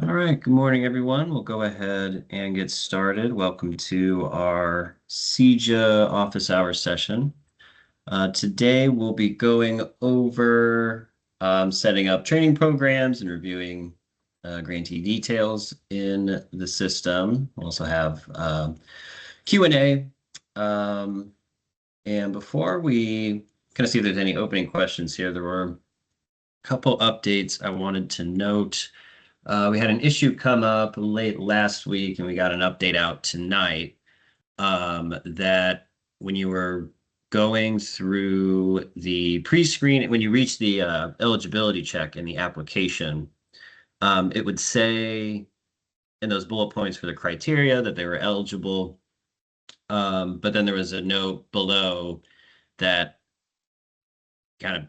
All right, good morning, everyone. We'll go ahead and get started. Welcome to our CEJA office hour session. Today, we'll be going over setting up training programs and reviewing grantee details in the system. We'll also have Q&A. And before we kind of see if there's any opening questions here, there were a couple updates I wanted to note. We had an issue come up late last week, and we got an update out tonight that when you were going through the pre-screen, when you reach the eligibility check in the application, it would say in those bullet points for the criteria that they were eligible. But then there was a note below that kind of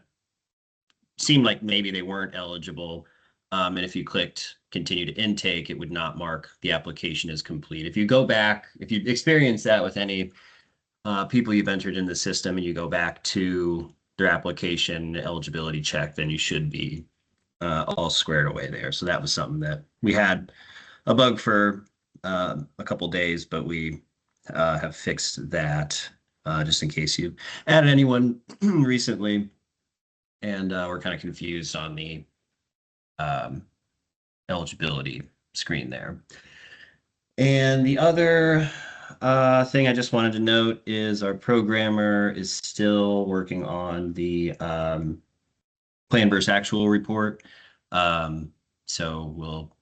seemed like maybe they weren't eligible. And if you clicked continue to intake, it would not mark the application as complete. If you go back, if you experience that with any people you've entered in the system and you go back to their application eligibility check, then you should be all squared away there. So that was something that we had a bug for a couple days, but we have fixed that just in case you added anyone recently and we're kind of confused on the um, eligibility screen there. And the other thing I just wanted to note is our programmer is still working on the plan versus actual report. So we'll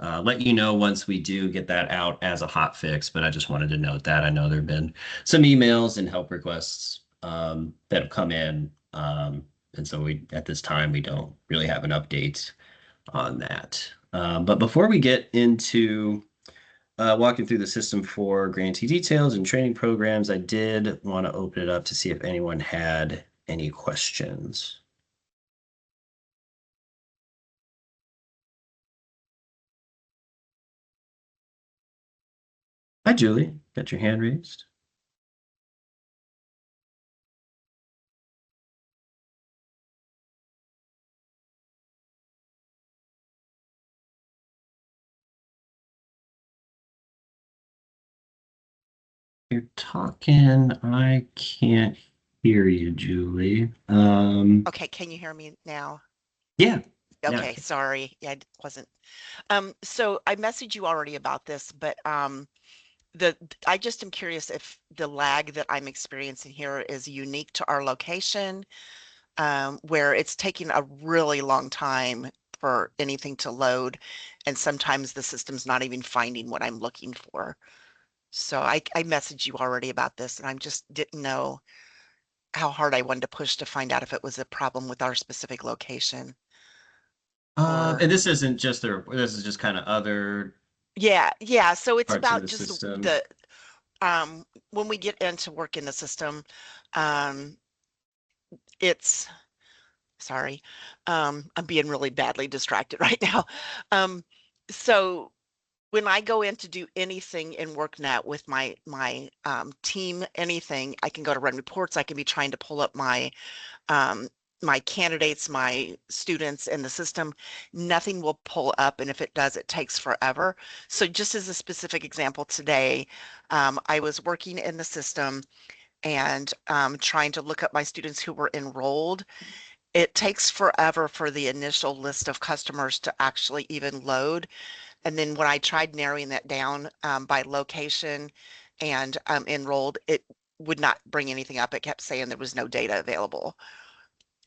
let you know once we do get that out as a hot fix, but I just wanted to note that. I know there have been some emails and help requests that have come in. And so at this time, we don't really have an update on that. But before we get into walking through the system for grantee details and training programs, I did want to open it up to see if anyone had any questions. Hi, Julie. Got your hand raised. You're talking. I can't hear you, Julie. Okay, can you hear me now? Yeah. Now I Okay, can. sorry. Yeah, I wasn't. So I messaged you already about this, but the I just am curious if the lag that I'm experiencing here is unique to our location, where it's taking a really long time for anything to load, and sometimes the system's not even finding what I'm looking for. So I messaged you already about this, and I just didn't know how hard I wanted to push to find out if it was a problem with our specific location or And this isn't just this is just kind of other yeah. So it's parts of about the just system. the when we get into work in the system, um it's sorry. I'm being really badly distracted right now. Um so when I go in to do anything in worknet with my team, anything, I can go to run reports, I can be trying to pull up um, my candidates, my students in the system, nothing will pull up. And if it does, it takes forever. So just as a specific example today, I was working in the system and trying to look up my students who were enrolled. It takes forever for the initial list of customers to actually even load. And then when I tried narrowing that down by location and enrolled, it would not bring anything up. It kept saying there was no data available.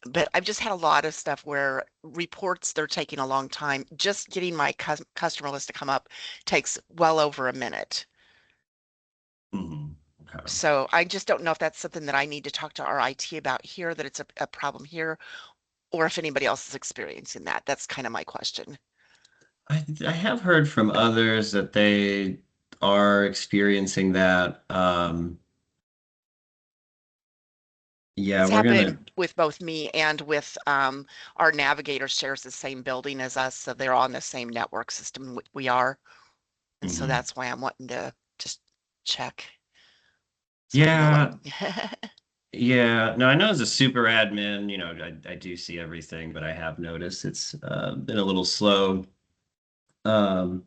But I've just had a lot of stuff where reports, they're taking a long time. Just getting my customer list to come up takes well over a minute. Mhm. Okay. So I just don't know if that's something that I need to talk to our IT about here, that it's a problem here, or if anybody else is experiencing that. That's kind of my question. I have heard from others that they are experiencing that. Yeah, It's we're happening gonna. with both me and with our navigator shares the same building as us, so they're on the same network system we are. And so Mhm. that's why I'm wanting to just check so I know what Yeah, I'm yeah. No, I know as a super admin, I do see everything, but I have noticed it's been a little slow um,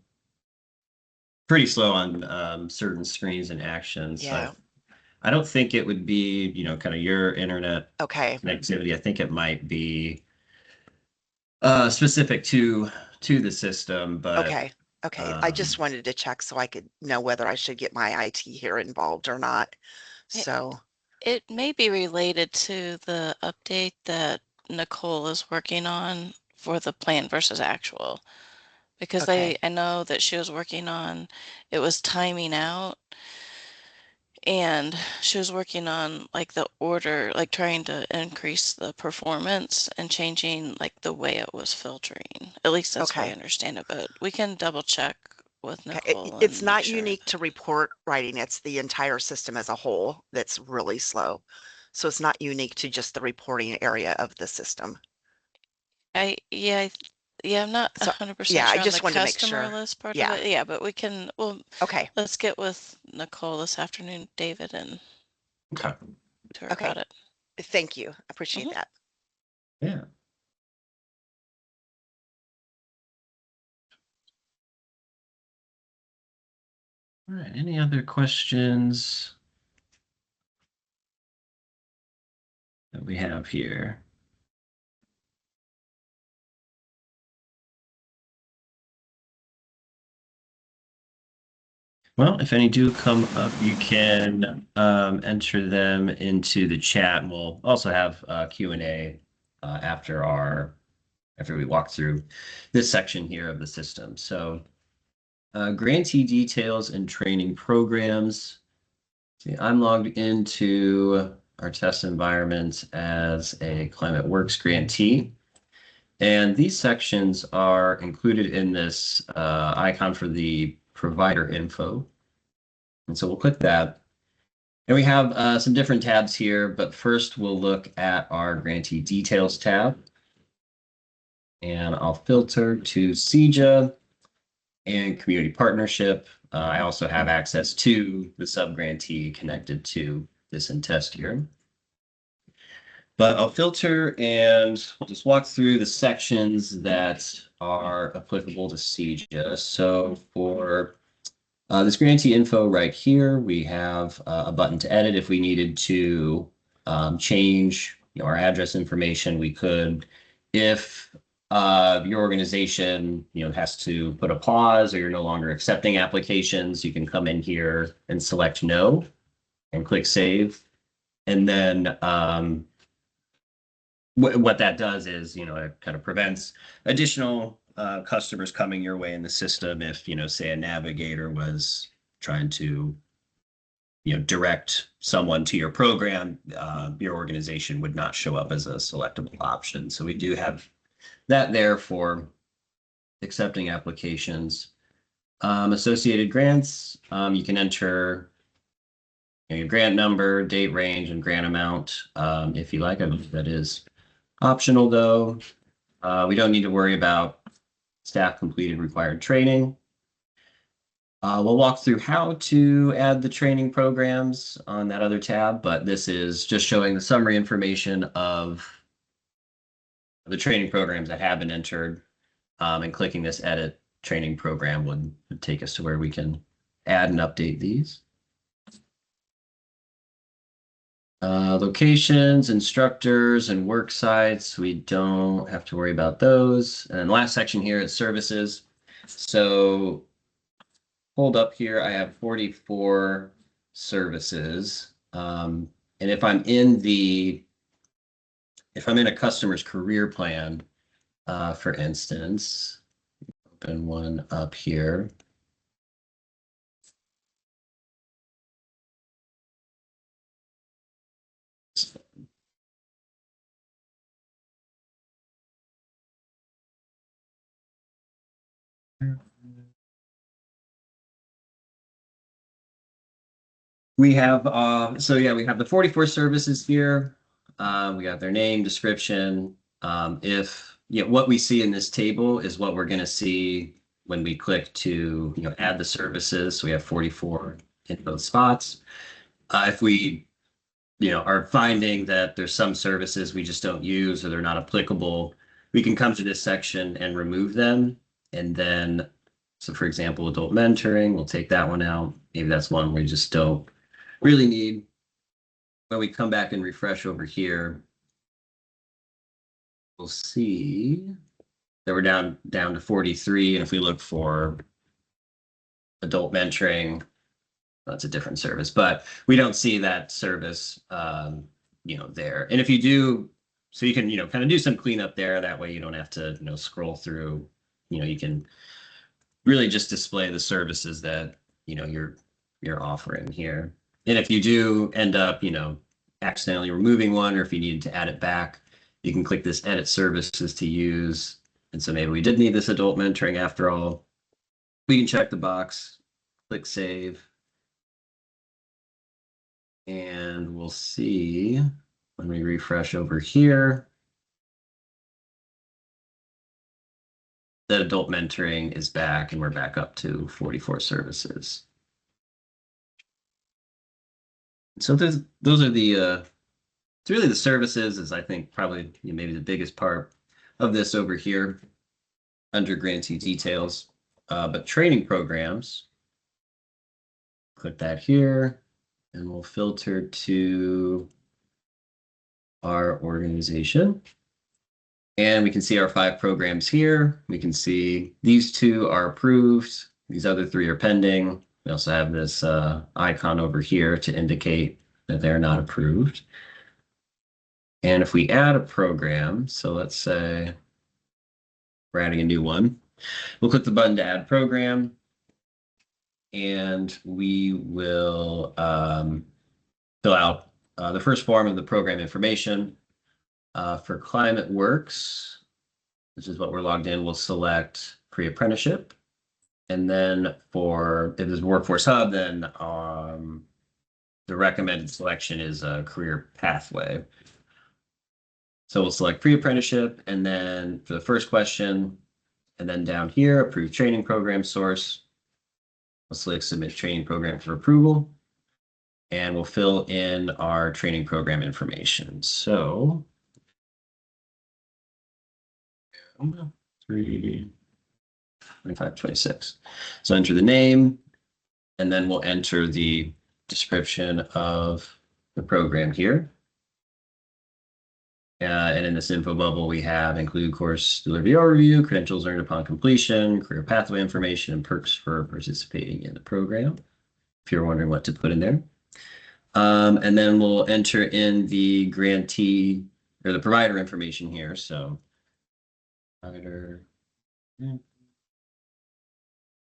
pretty slow on certain screens and actions. So Yeah. I don't think it would be, kind of your internet Okay. connectivity. I think it might be specific to the system, but Okay. Okay. I just um, wanted to check so I could know whether I should get my IT here involved or not. It, So, it may be related to the update that Nicole is working on for the plan versus actual. Because okay. I know that she was working on, it was timing out, and she was working on like the order, like trying to increase the performance and changing like the way it was filtering. At least that's what I Okay. understand it, but we can double check with Okay. Nicole It's and make not sure. unique to report writing. It's the entire system as a whole that's really slow. So it's not unique to just the reporting area of the system. Yeah, I'm not So, yeah, 100% I sure on the just wanted to make customer sure. list part of Yeah. it. Yeah, but Okay. let's get with Nicole this afternoon, David, and okay. to her Okay. about it. Thank you. I appreciate Mhm. that. Yeah. All right. Any other questions that we have here? Well, if any do come up, you can enter them into the chat, and we'll also have Q&A after we walk through this section here of the system. So, grantee details and training programs. See, I'm logged into our test environment as a Climate Works grantee. And these sections are included in this icon for the provider info. And so we'll click that. And we have some different tabs here, but first we'll look at our grantee details tab. And I'll filter to CEJA and community partnership. I also have access to the sub-grantee connected to this in test here. But I'll filter and we'll just walk through the sections that are applicable to CEJA. So for this grantee info right here, we have a button to edit. If we needed to change our address information, we could. If your organization has to put a pause or you're no longer accepting applications, you can come in here and select no and click save. And then what that does is, it kind of prevents additional customers coming your way in the system if, say a navigator was trying to, direct someone to your program, your organization would not show up as a selectable option. So we do have that there for accepting applications. Associated grants, you can enter your grant number, date range, and grant amount if you like. I believe that is optional though. We don't need to worry about staff completed required training. We'll walk through how to add the training programs on that other tab, but this is just showing the summary information of the training programs that have been entered. And clicking this edit training program would take us to where we can add and update these. Locations, instructors, and work sites, we don't have to worry about those. And last section here is services. So hold up here, I have 44 services. And if I'm in a customer's career plan, for instance, open one up here. We have we have the 44 services here. We got their name, description. If what we see in this table is what we're going to see when we click to add the services. So we have 44 in both spots. If we are finding that there's some services we just don't use or they're not applicable, we can come to this section and remove them. And then So for example, adult mentoring, we'll take that one out. Maybe that's one we just don't really need. When we come back and refresh over here, we'll see that we're down to 43. And if we look for adult mentoring, that's a different service, but we don't see that service, there. And if you do, so you can, kind of do some cleanup there. That way you don't have to, scroll through, you can really just display the services that, you're offering here. And if you do end up, accidentally removing one, or if you needed to add it back, you can click this edit services to use. And so maybe we did need this adult mentoring after all. We can check the box, click save. And we'll see when we refresh over here that adult mentoring is back and we're back up to 44 services. So those are the it's really the services is, I think, probably maybe the biggest part of this over here under grantee details. But training programs, click that here. And we'll filter to our organization. And we can see our 5 programs here. We can see these 2 are approved. These other 3 are pending. We also have this icon over here to indicate that they're not approved. And if we add a program, so let's say we're adding a new one, we'll click the button to add program. And we will fill out the first form of the program information. For Climate Works, which is what we're logged in, we'll select pre-apprenticeship. And then for, if it's Workforce Hub, then the recommended selection is a career pathway. So we'll select pre-apprenticeship, and then for the first question, and then down here, approved training program source. We'll select submit training program for approval, and we'll fill in our training program information. So 3, 25, 26. So enter the name, and then we'll enter the description of the program here. And in this info bubble, we have include course delivery overview, credentials earned upon completion, career pathway information, and perks for participating in the program, if you're wondering what to put in there. And then we'll enter in the grantee or the provider information here. So provider, and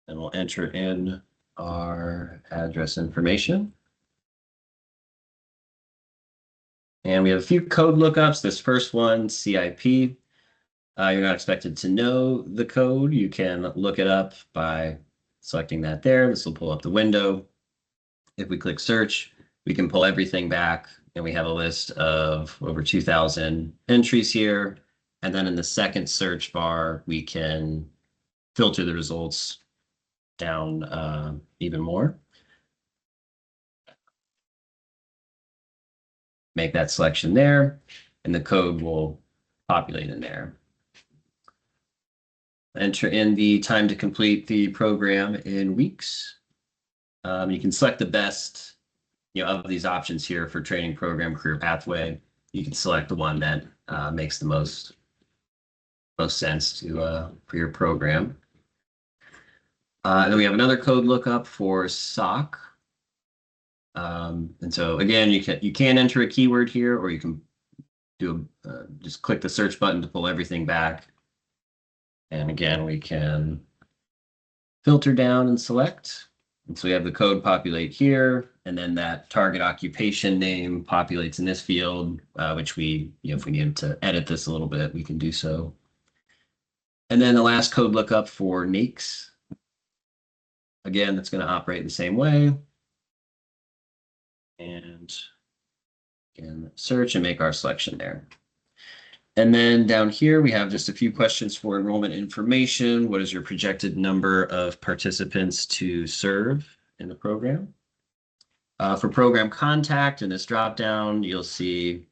we'll enter in our address information. And we have a few code lookups. This first one, CIP. You're not expected to know the code. You can look it up by selecting that there. This will pull up the window. If we click search, we can pull everything back, and we have a list of over 2,000 entries here. And then in the second search bar, we can filter the results down even more. Make that selection there, and the code will populate in there. Enter in the time to complete the program in weeks. You can select the best, of these options here for training program, career pathway. You can select the one that makes the most sense to for your program. And then we have another code lookup for SOC. And so again, you can enter a keyword here, or you can do just click the search button to pull everything back. And again, we can filter down and select. And so we have the code populate here, and then that target occupation name populates in this field, which we, if we needed to edit this a little bit, we can do so. And then the last code lookup for NAICS. Again, that's going to operate the same way. And again, search and make our selection there. And then down here, we have just a few questions for enrollment information. What is your projected number of participants to serve in the program? For program contact in this dropdown, you'll see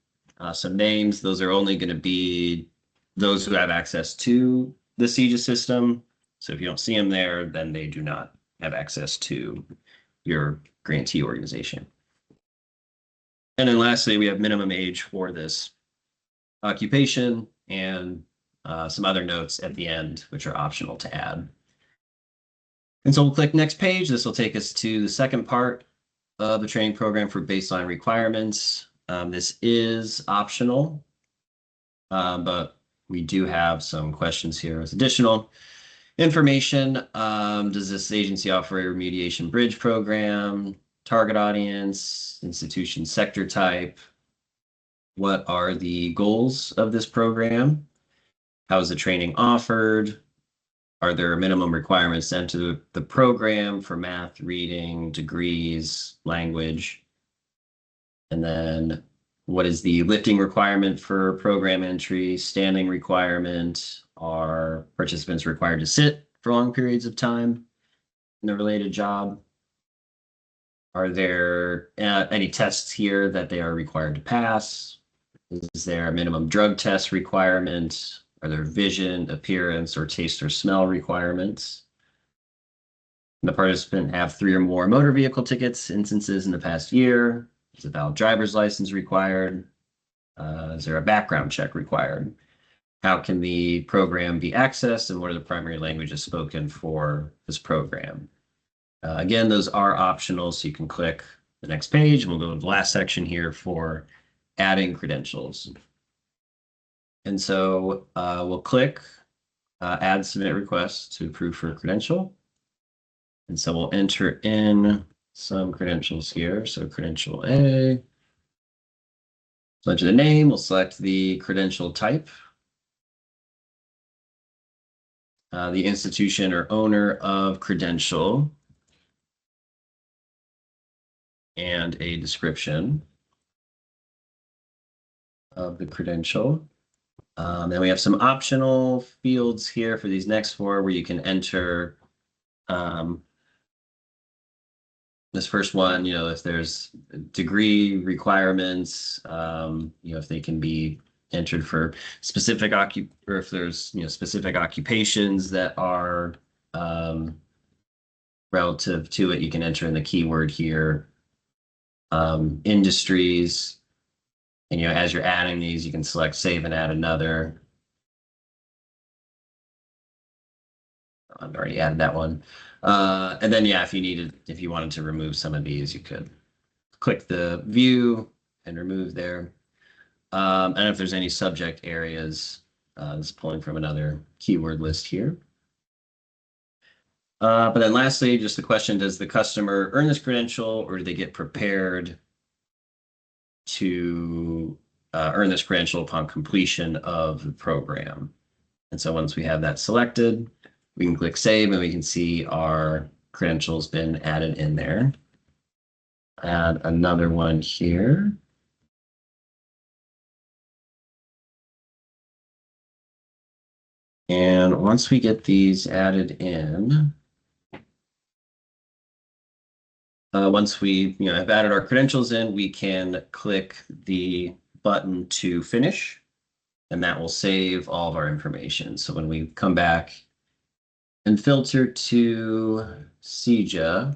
some names. Those are only going to be those who have access to the CEJA system. So if you don't see them there, then they do not have access to your grantee organization. And then lastly, we have minimum age for this occupation and some other notes at the end, which are optional to add. And so we'll click next page. This will take us to the second part of the training program for baseline requirements. This is optional, but we do have some questions here as additional information. Does this agency offer a remediation bridge program? Target audience, institution sector type? What are the goals of this program? How is the training offered? Are there minimum requirements to enter the program for math, reading, degrees, language? And then what is the lifting requirement for program entry, standing requirement? Are participants required to sit for long periods of time in the related job? Are there any tests here that they are required to pass? Is there a minimum drug test requirement? Are there vision, appearance, or taste or smell requirements? Can the participant have 3 or more motor vehicle tickets instances in the past year? Is a valid driver's license required? Is there a background check required? How can the program be accessed, and what are the primary languages spoken for this program? Again, those are optional, so you can click the next page, and we'll go to the last section here for adding credentials. And so we'll click add submit request to approve for a credential. And so we'll enter in some credentials here. So credential A. So enter the name, we'll select the credential type. The institution or owner of credential. And a description of the credential. Then we have some optional fields here for these next 4 where you can enter this first one, if there's degree requirements, if they can be entered for specific or if there's, specific occupations that are relative to it, you can enter in the keyword here. Industries, and as you're adding these, you can select save and add another. I've already added that one. And then, if you wanted to remove some of these, you could click the view and remove there. And if there's any subject areas, this is pulling from another keyword list here. But then lastly, just the question, does the customer earn this credential, or do they get prepared to earn this credential upon completion of the program? And so once we have that selected, we can click save and we can see our credentials been added in there. Add another one here. And once we get these added in, once we have added our credentials in, we can click the button to finish, and that will save all of our information. So when we come back and filter to CEJA,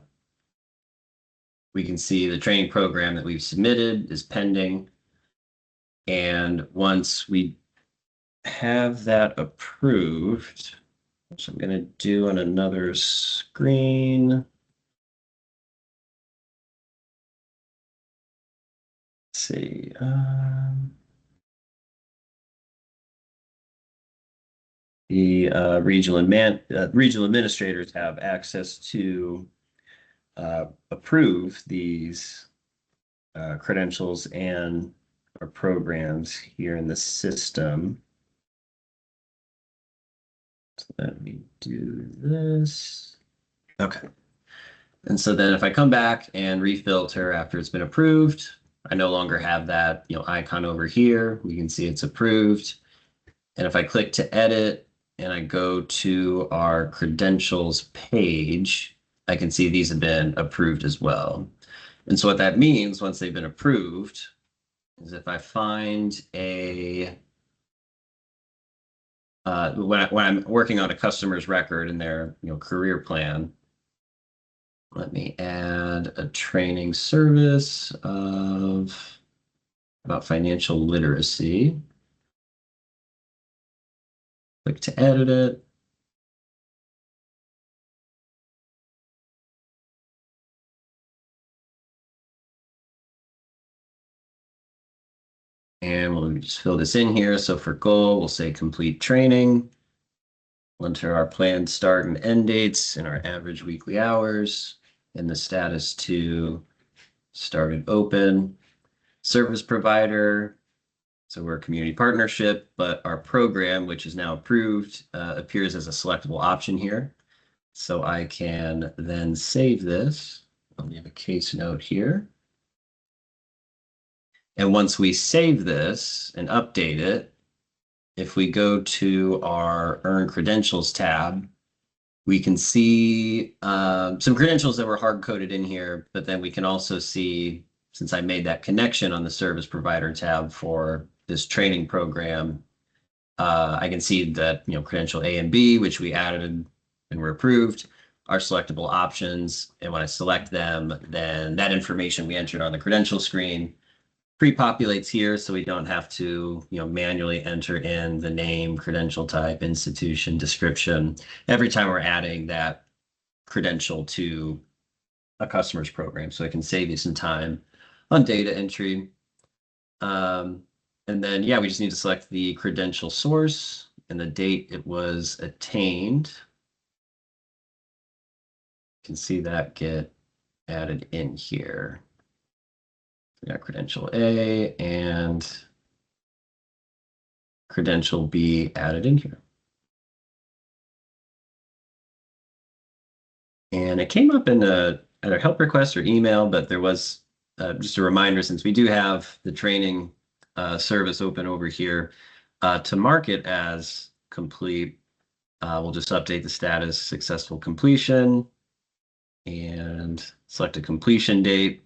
we can see the training program that we've submitted is pending. And once we have that approved, which I'm going to do on another screen. Let's see. The regional administrators have access to approve these credentials and our programs here in the system. So let me do this. Okay. And so then if I come back and refilter after it's been approved, I no longer have that icon over here. We can see it's approved. And if I click to edit and I go to our credentials page, I can see these have been approved as well. And so what that means once they've been approved is if I find a when I'm working on a customer's record in their career plan, let me add a training service of about financial literacy. Click to edit it. And we'll just fill this in here. So for goal, we'll say complete training. We'll enter our planned start and end dates and our average weekly hours and the status to started open. Service provider. So we're a community partnership, but our program, which is now approved, appears as a selectable option here. So I can then save this. I'll leave a case note here. And once we save this and update it, if we go to our Earn Credentials tab, we can see some credentials that were hard-coded in here, but then we can also see, since I made that connection on the Service Provider tab for this training program, I can see that credential A and B, which we added and were approved, are selectable options. And when I select them, then that information we entered on the credential screen pre-populates here, so we don't have to manually enter in the name, credential type, institution, description every time we're adding that credential to a customer's program. So it can save you some time on data entry. And then, yeah, we just need to select the credential source and the date it was attained. You can see that get added in here. We got credential A and credential B added in here. And it came up in either help request or email, but there was just a reminder, since we do have the training service open over here, to mark it as complete, we'll just update the status successful completion and select a completion date,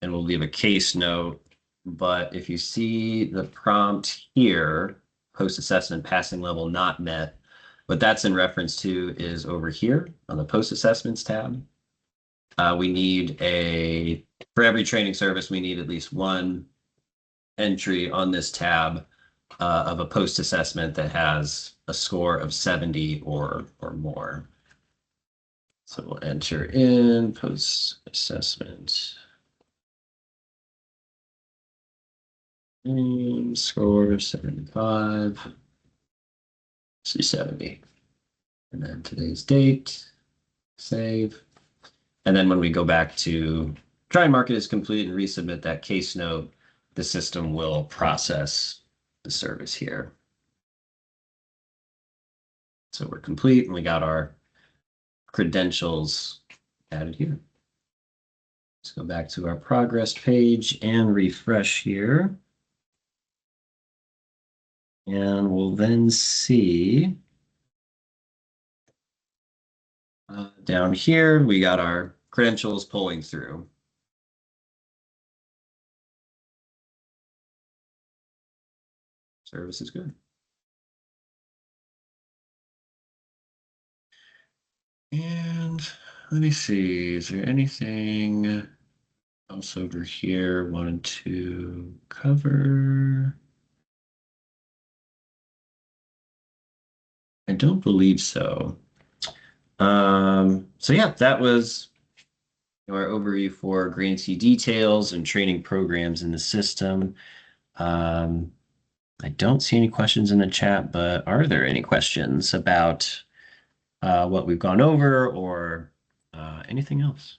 and we'll leave a case note. But if you see the prompt here, post-assessment passing level not met, what that's in reference to is over here on the post-assessments tab. We need for every training service, we need at least one entry on this tab of a post-assessment that has a score of 70 or more. So we'll enter in post-assessment. Score 75. See 70. And then today's date, save. And then when we go back to try and mark it as complete and resubmit that case note, the system will process the service here. So we're complete and we got our credentials added here. Let's go back to our progress page and refresh here. And we'll then see down here, we got our credentials pulling through. Service is good. And let me see, is there anything else over here wanted to cover? I don't believe so. So yeah, that was our overview for grantee details and training programs in the system. I don't see any questions in the chat, but are there any questions about what we've gone over or anything else?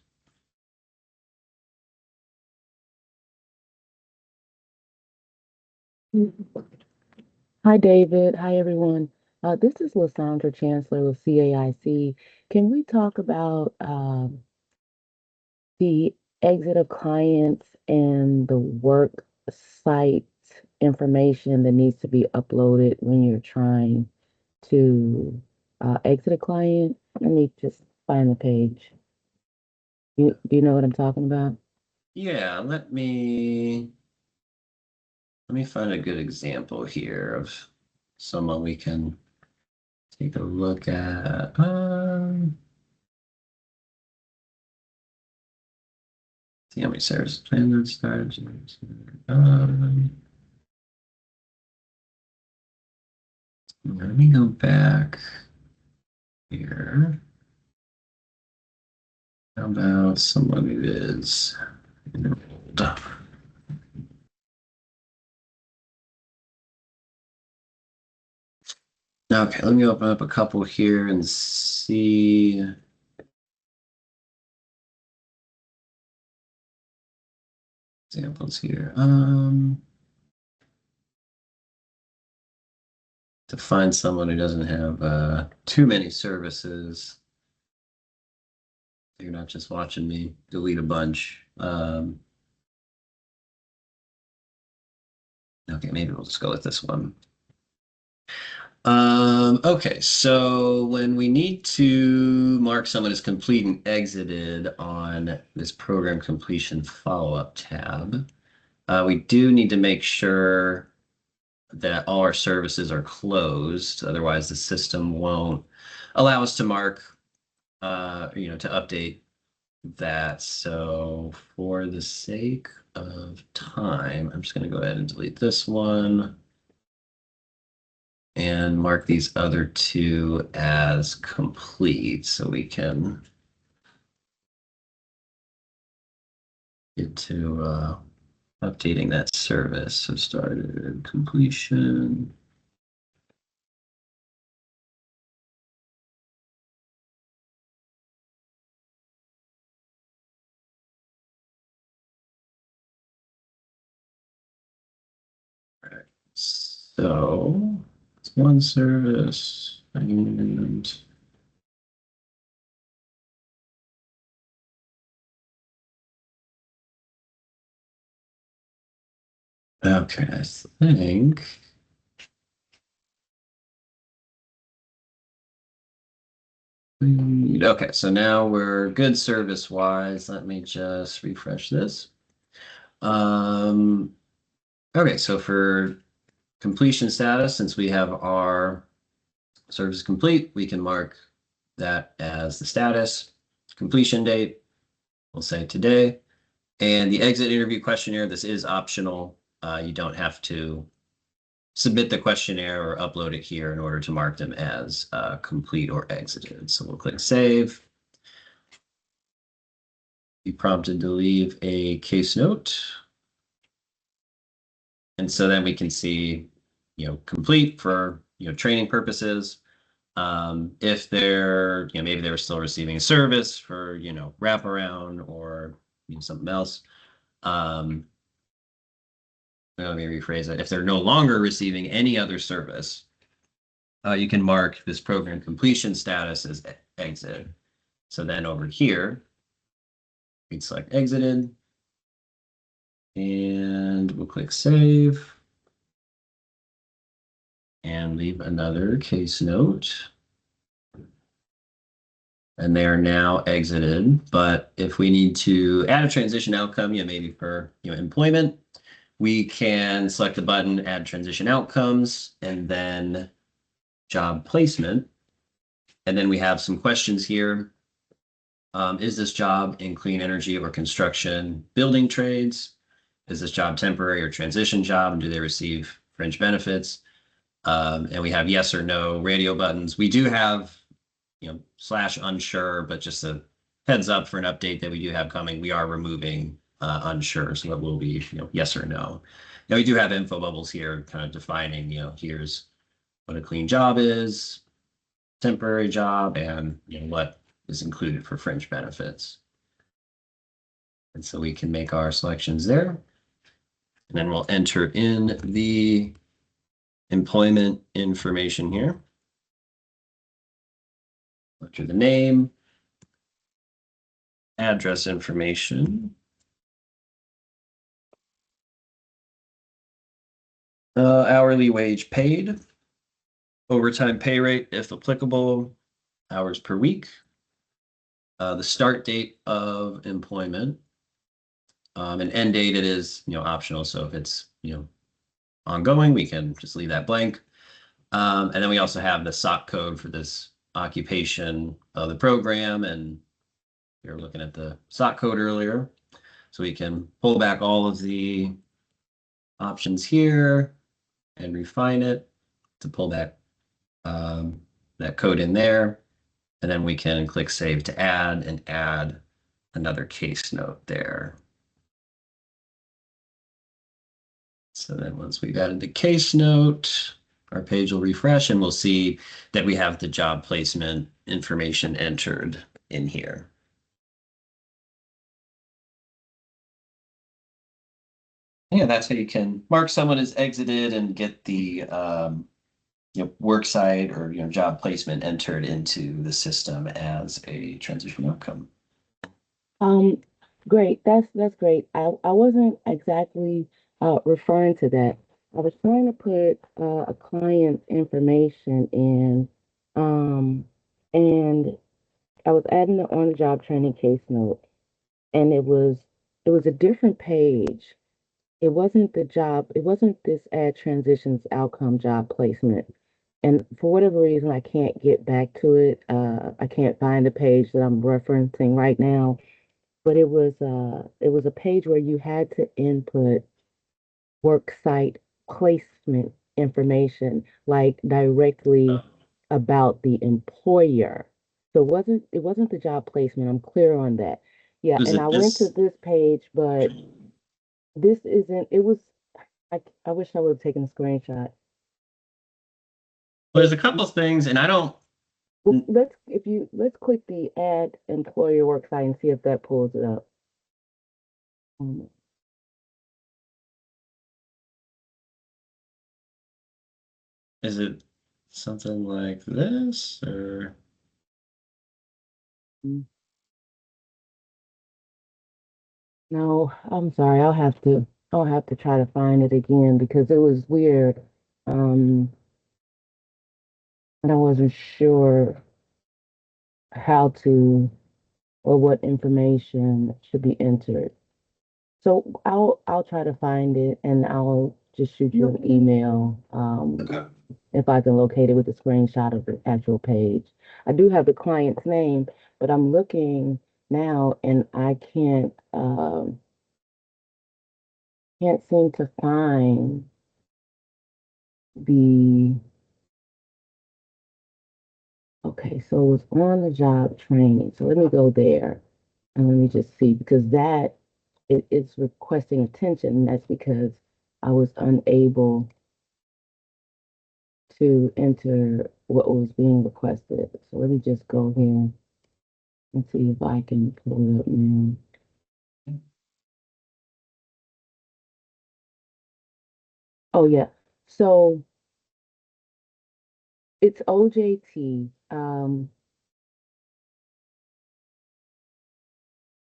Hi, David. Hi, everyone. This is Lysandra Chancellor with CAIC. Can we talk about the exit of clients and the work site information that needs to be uploaded when you're trying to exit a client? Let me just find the page. Do you know what I'm talking about? Yeah, let me find a good example here of someone we can take a look at see how many services plan that started. Let me go back here. How about someone who is enrolled? Okay, let me open up a couple here and see. Examples here. To find someone who doesn't have too many services. You're not just watching me delete a bunch. Okay, maybe we'll just go with this one. Okay, so when we need to mark someone as complete and exited on this program completion follow-up tab, we do need to make sure that all our services are closed. Otherwise, the system won't allow us to mark, to update that. So for the sake of time, I'm just going to go ahead and delete this one and mark these other two as complete so we can get to updating that service. So started completion. All right. So it's one service and okay, I think okay, so now we're good service wise. Let me just refresh this. Okay, so for completion status, since we have our service complete, we can mark that as the status. Completion date, we'll say today. And the exit interview questionnaire, this is optional. You don't have to submit the questionnaire or upload it here in order to mark them as complete or exited. So we'll click save. Be prompted to leave a case note. And so then we can see, complete for, training purposes. If they're, maybe they were still receiving a service for, wraparound or something else. Let me rephrase it. If they're no longer receiving any other service, you can mark this program completion status as exit. So then over here, we can select exited and we'll click save and leave another case note. And they are now exited. But if we need to add a transition outcome, maybe for employment, we can select the button, add transition outcomes, and then job placement. And then we have some questions here. Is this job in clean energy or construction building trades? Is this job temporary or transition job? And do they receive fringe benefits? And we have yes or no radio buttons. We do have, /unsure, but just a heads up for an update that we do have coming. We are removing unsure, so it will be, yes or no. Now we do have info bubbles here, kind of defining, here's what a clean job is, temporary job, and what is included for fringe benefits. And so we can make our selections there. And then we'll enter in the employment information here. Enter the name, address information, hourly wage paid, overtime pay rate if applicable, hours per week, the start date of employment, an end date. It is optional, so if it's ongoing, we can just leave that blank. And then we also have the SOC code for this occupation of the program. And we were looking at the SOC code earlier. So we can pull back all of the options here and refine it to pull back that code in there. And then we can click Save to add and add another case note there. So then once we've added the case note, our page will refresh and we'll see that we have the job placement information entered in here. Yeah, that's how you can mark someone as exited and get the work site or job placement entered into the system as a transition outcome. Great. That's great. I wasn't exactly referring to that. I was trying to put a client's information in, and I was adding the on-the-job training case note, and it was a different page. It wasn't the job. It wasn't this add transitions outcome job placement. And for whatever reason, I can't get back to it. I can't find the page that I'm referencing right now, but it was a page where you had to input work site placement information, like directly about the employer. So it wasn't the job placement. I'm clear on that. Yeah, Was and I it went to this? this page, but this isn't. It was. I wish I would have taken a screenshot. Well, there's a couple of things, and I don't. Well, let's click the add employer work site and see if that pulls it up. Um, Is it something like this or? mm, No, I'm sorry. I'll have to try to find it again because it was weird. Um, and I wasn't sure how to or what information should be entered. So I'll try to find it and I'll just shoot you an email Okay. if I can locate it with a screenshot of the actual page. I do have the client's name, but I'm looking now and I can't seem to find the okay, so it was on the job training. So let me go there and let me just see because it's requesting attention. And that's because I was unable to enter what was being requested. So let me just go here and see if I can pull it up now. Oh yeah. So it's OJT.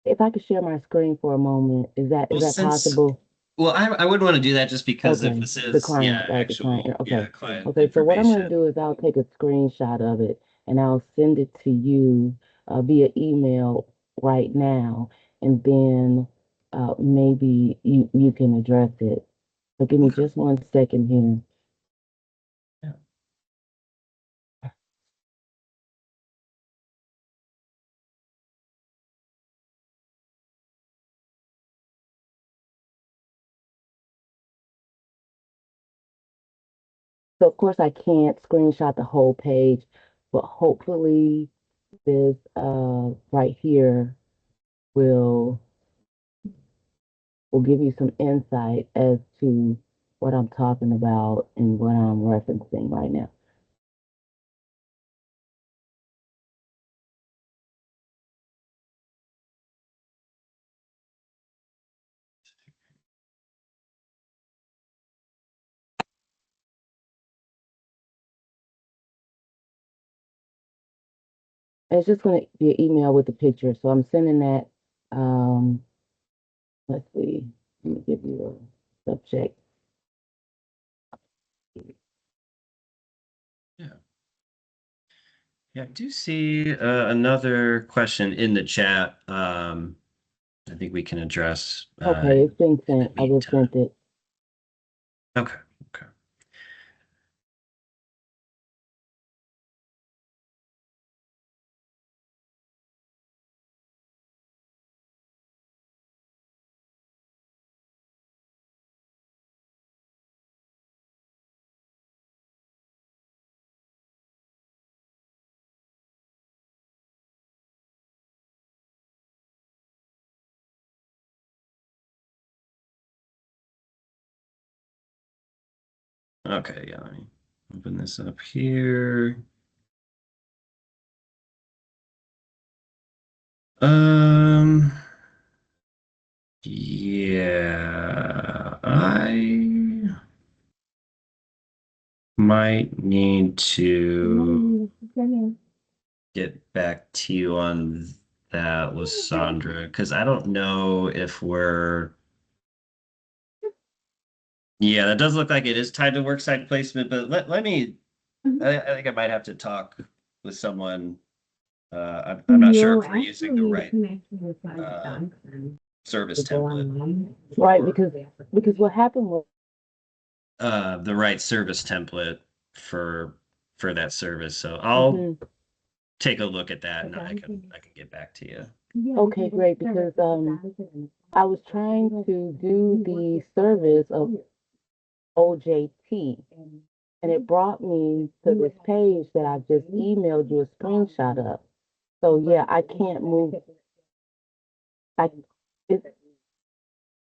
If I could share my screen for a moment, is that Well, is that since possible? I wouldn't want to do that just because if Okay, this the is client, right? The client. actual Okay, client okay. So what I'm going to information. do is I'll take a screenshot of it and I'll send it to you via email right now, and then maybe you can address it. So give me Okay. just 1 second here. Yeah. So of course I can't screenshot the whole page, but hopefully this right here will will give you some insight as to what I'm talking about and what I'm referencing right now. And it's just going to be an email with the picture. So I'm sending that. Um, let's see. Let me give you a subject. Yeah. Yeah, I do see another question in the chat. I think we can address Okay, it's been in the sent. I just meantime. sent it. Okay. Okay. Okay, yeah, let me open this up here. Yeah, I might need to get back to you on that, Lysandra, because I don't know if we're. Yeah, that does look like it is tied to worksite placement, but let me. I think I might have to talk with someone. I'm not sure if we're using the right service template. Right, because what happened was The right service template for that service. So I'll take a look at that and I can get back to you. okay, great, because I was trying to do the service of OJT, and it brought me to this page that I just emailed you a screenshot of. So yeah, I can't move. I it's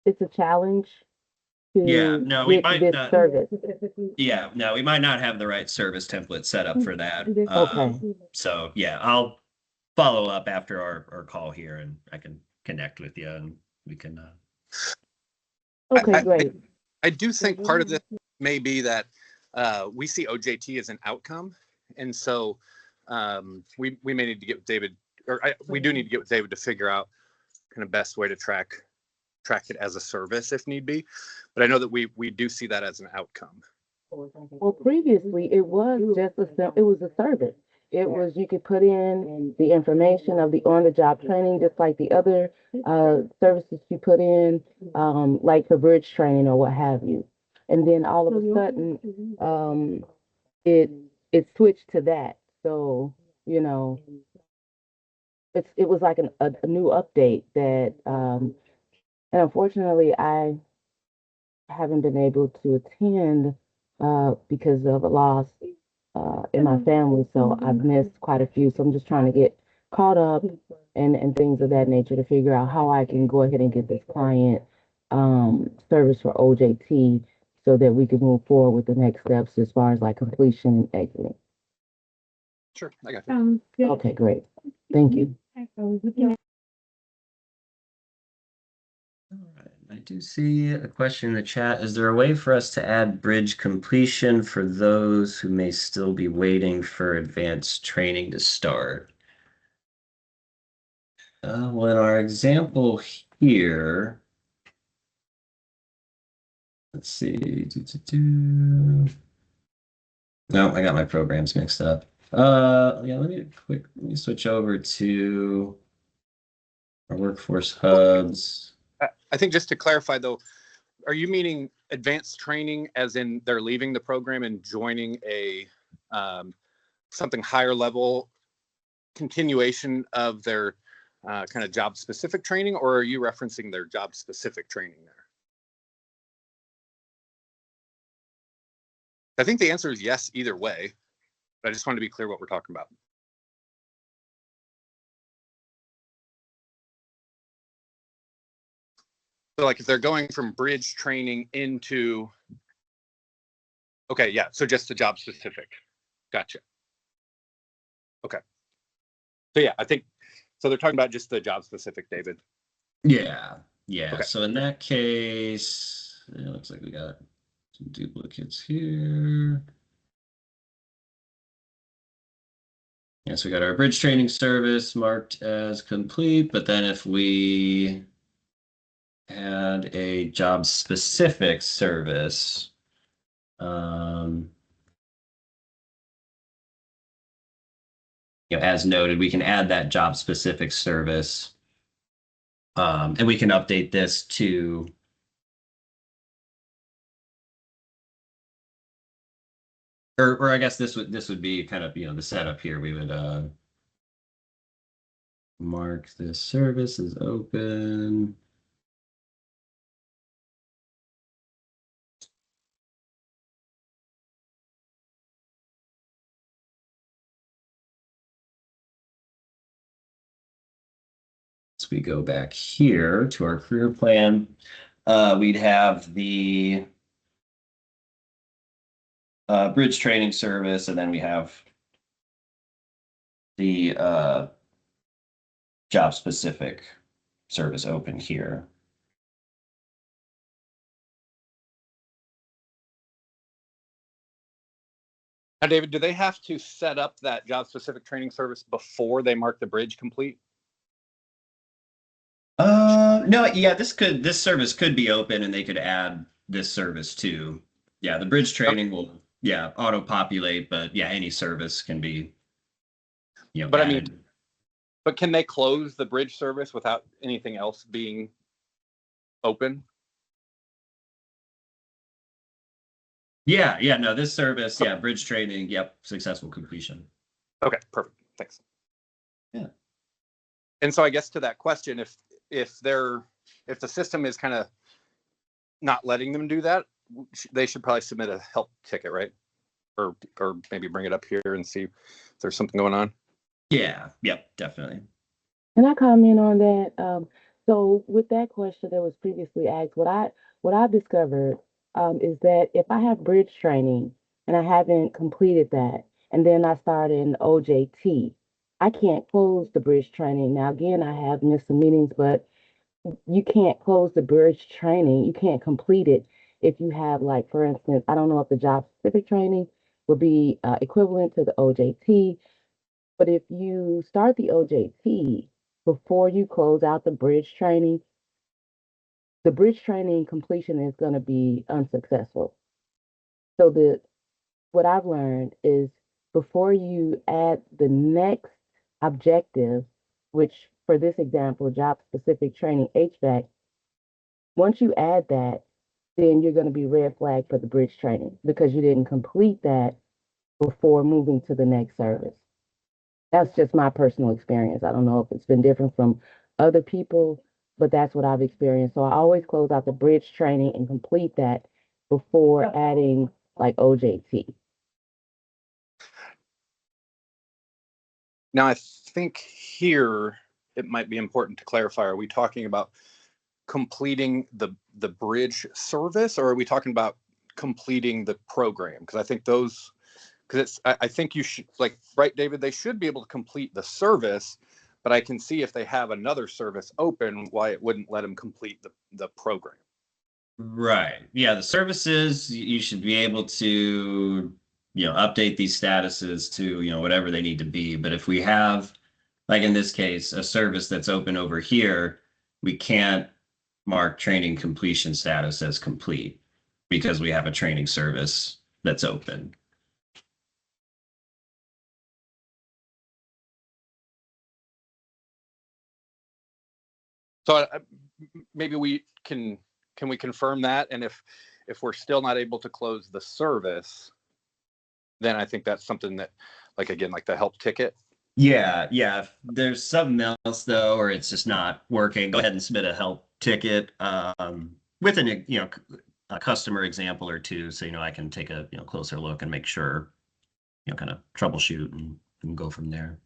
it's a challenge Yeah, to no, we get might this not. service. Yeah, no, we might not have the right service template set up for that. Okay. So yeah, I'll follow up after our call here and I can connect with you and we can Okay, great. I do think part of this may be that we see OJT as an outcome, and so we may need to get with David, or we do need to get with David to figure out kind of best way to track it as a service if need be. But I know that we do see that as an outcome. Well, previously it was just it was a service. It was you could put in the information of the on-the-job training, just like the other services you put in, like for bridge training or what have you. And then all of a sudden, it switched to that. So you know, it was like a new update that, and unfortunately, I haven't been able to attend because of a loss in my family. So I've missed quite a few. So I'm just trying to get caught up and things of that nature to figure out how I can go ahead and get this client service for OJT so that we can move forward with the next steps as far as like completion and exiting. Sure, I got you. Okay, great. Thank you. All right, I do see a question in the chat. Is there a way for us to add bridge completion for those who may still be waiting for advanced training to start? Well, in our example here, let's see. No, I got my programs mixed up. Yeah, let me switch over to our workforce hubs. I think just to clarify though, are you meaning advanced training as in they're leaving the program and joining a something higher level continuation of their kind of job specific training, or are you referencing their job specific training there? I think the answer is yes either way, but I just want to be clear what we're talking about. So like if they're going from bridge training into, okay, yeah, so just the job specific. Gotcha. Okay. So yeah, I think, so they're talking about just the job specific, David. Yeah, yeah. Okay. So in that case, it looks like we got some duplicates here. Yeah, so we got our bridge training service marked as complete, but then if we had a job specific service, as noted, we can add that job specific service, and we can update this to or I guess this would be kind of the setup here. We would mark this service as open. So we go back here to our career plan. We'd have the bridge training service, and then we have the job specific service open here. Now, David, do they have to set up that job specific training service before they mark the bridge complete? No, yeah, this service could be open and they could add this service too. Yeah, the bridge training will, yeah, auto populate, but yeah, any service can be, But I added. mean, but can they close the bridge service without anything else being open? Yeah, no, this service, yeah, bridge training, yep, successful completion. Okay, perfect. Thanks. Yeah. And so I guess to that question, if the system is kind of not letting them do that, they should probably submit a help ticket, right? Or maybe bring it up here and see if there's something going on. Yeah, yep, definitely. Can I comment on that? So with that question that was previously asked, what I've discovered is that if I have bridge training and I haven't completed that, and then I start in OJT, I can't close the bridge training. Now again, I have missed some meetings, but you can't close the bridge training. You can't complete it if you have, like, for instance, I don't know if the job specific training would be equivalent to the OJT, but if you start the OJT before you close out the bridge training completion is going to be unsuccessful. So what I've learned is before you add the next objective, which for this example, job specific training HVAC, once you add that, then you're going to be red flagged for the bridge training because you didn't complete that before moving to the next service. That's just my personal experience. I don't know if it's been different from other people, but that's what I've experienced. So I always close out the bridge training and complete that before adding like OJT. Now, I think here it might be important to clarify, are we talking about completing the bridge service, or are we talking about completing the program? Because I think those, because I think you should, like, right, David, they should be able to complete the service, but I can see if they have another service open, why it wouldn't let them complete the program. Right. Yeah, the services, you should be able to, update these statuses to, whatever they need to be. But if we have, like in this case, a service that's open over here, we can't mark training completion status as complete because we have a training service that's open. So maybe can we confirm that? And if we're still not able to close the service, then I think that's something that, like, again, like the help ticket. Yeah. If there's something else though, or it's just not working, go ahead and submit a help ticket with an, a customer example or two. So, I can take a, closer look and make sure, kind of troubleshoot and go from there.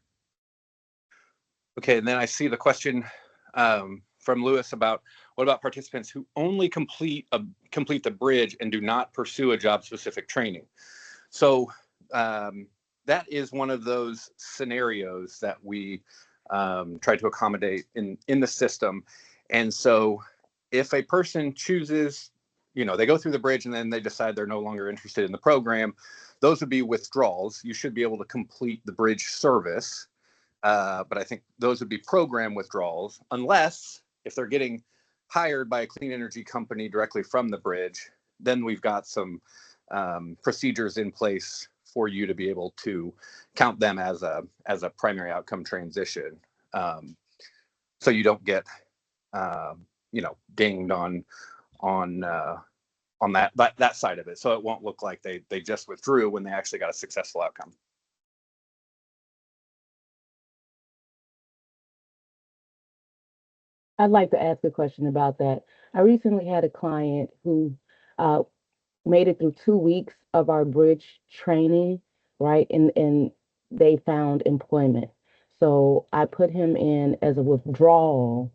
Okay, and then I see the question from Lewis about what about participants who only complete the bridge and do not pursue a job specific training? So that is one of those scenarios that we try to accommodate in the system. And so if a person chooses, they go through the bridge and then they decide they're no longer interested in the program, those would be withdrawals. You should be able to complete the bridge service. But I think those would be program withdrawals, unless if they're getting hired by a clean energy company directly from the bridge, then we've got some procedures in place for you to be able to count them as a primary outcome transition. So you don't get dinged on that side of it. So it won't look like they just withdrew when they actually got a successful outcome. I'd like to ask a question about that. I recently had a client who uh, made it through 2 weeks of our bridge training, right? And they found employment. So I put him in as a withdrawal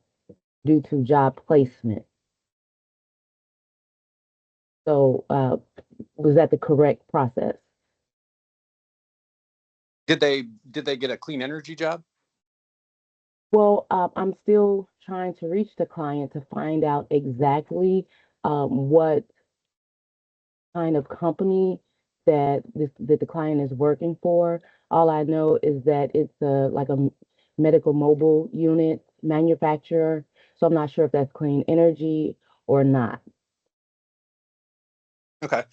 due to job placement. So Was that the correct process? Did they get a clean energy job? Well, I'm still trying to reach the client to find out exactly what kind of company that the client is working for. All I know is that it's like a medical mobile unit manufacturer. So I'm not sure if that's clean energy or not. Okay.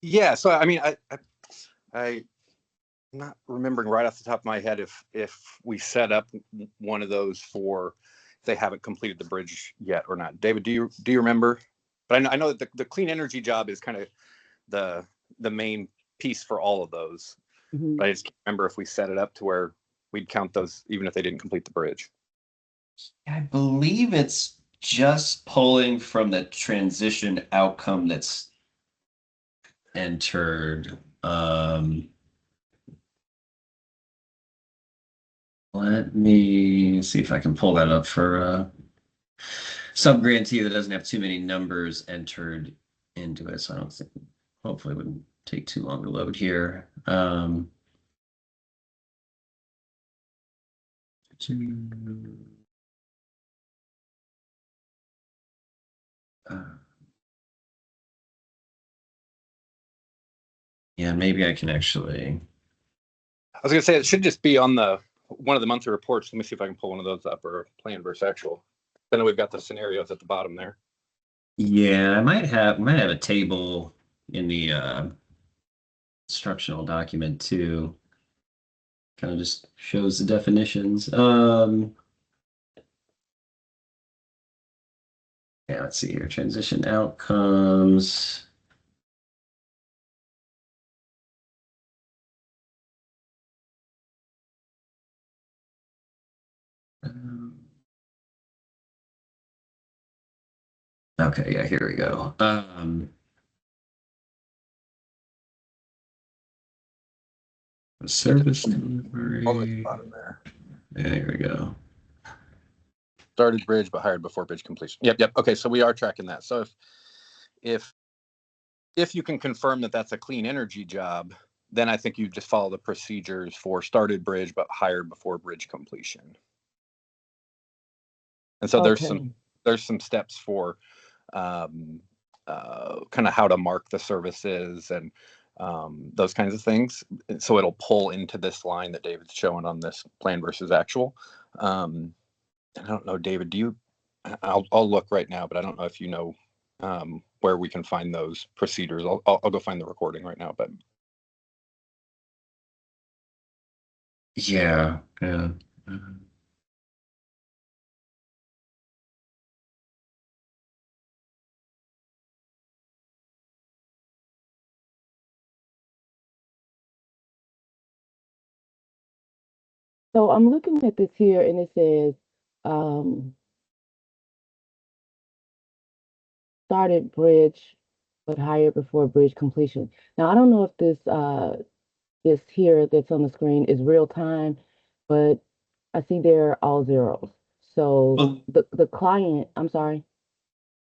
Yeah. So I mean, I'm not remembering right off the top of my head if we set up one of those for if they haven't completed the bridge yet or not. David, do you remember? But I know that the clean energy job is kind of the main piece for all of those. Mhm. But I just can't remember if we set it up to where we'd count those even if they didn't complete the bridge. I believe it's just pulling from the transition outcome that's entered. Let me see if I can pull that up for sub grantee that doesn't have too many numbers entered into it. So I don't think, hopefully it wouldn't take too long to load here. Yeah, maybe I can actually. I was gonna say it should just be on one of the monthly reports. Let me see if I can pull one of those up, or plan versus actual. Then we've got the scenarios at the bottom there. Yeah, I might have a table in the instructional document too. Kind of just shows the definitions. Yeah, let's see here. Transition outcomes. Okay, yeah, here we go. Service All the way at the delivery. bottom there. Yeah, here we go. Started bridge but hired before bridge completion. Yep. Okay, so we are tracking that. So if you can confirm that that's a clean energy job, then I think you just follow the procedures for started bridge but hired before bridge completion. And so there's some steps for kind of how to mark the services and those kinds of things. So it'll pull into this line that David's showing on this plan versus actual. And I don't know, David, I'll look right now, but I don't know if you know where we can find those procedures. I'll go find the recording right now, but. Yeah. So I'm looking at this here and it says um, started bridge but hired before bridge completion. Now I don't know if this here that's on the screen is real time, but I see they're all zeros. So Well, the client, I'm sorry.